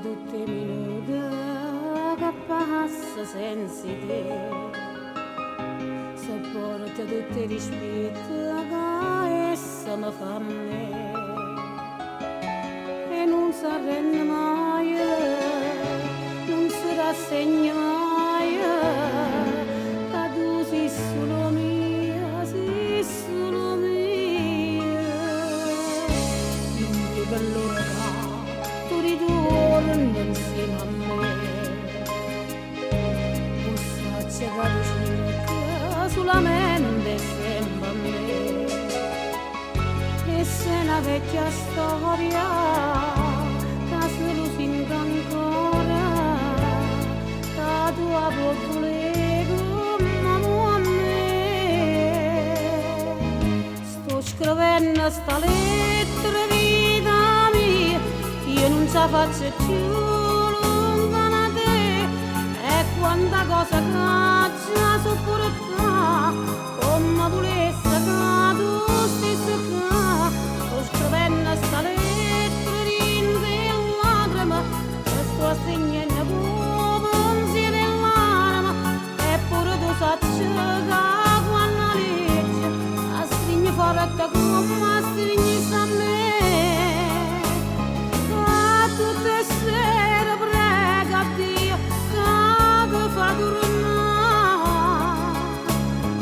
tutte minute che passa senza te, sopporta tutte i rispetti che essa mi fa a me e non si arrende mai, non si rassegna mai, che tu sei solo mia, sei solo mia. Non vedo l'ora che tu ritorni insieme a me, non so che vicino che solamente sembra a me. E se una vecchia storia che se lo sento ancora, la tua voce come a me. Sto scrivendo sta lettera vita mia, io non ce la faccio più lontana da te, e quanta cosa che già sopporta, come volesse che tu stessi qua. Sto scrivendo sta lettera di lacrime, e sto segnando come pensiero dell'anima, eppure tu sai che quando leggi a stringi forte come a stringi a me. A tutte le sere prega a Dio che ti fa tornare,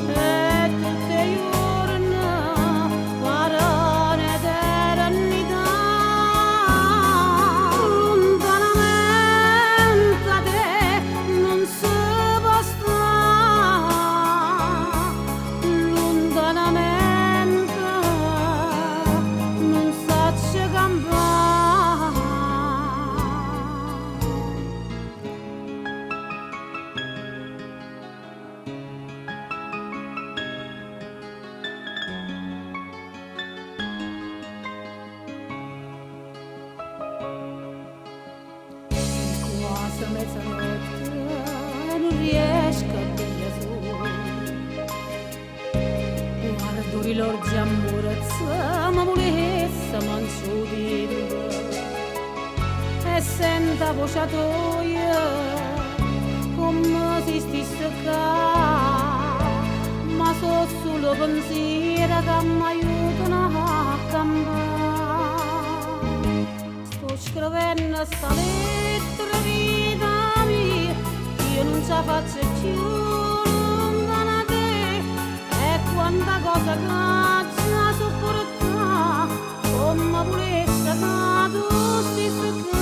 e tutte le giorni pare un'eternità. Lontanamente da te non si può stare, lontanamente non saprei campare. Quasi mezzanotte e non riesco a dire su, guardo l'orologio a murezza, ma volesse mangiare di due, e sento voce tua come se stesse qua, ma so solo pensieri che mi aiutano a campare. Sto scrivendo sta lettera vita mia, io non ce la faccio più lontana da te, e quanta cosa che già sopporta, come volesse che tu stessi qua.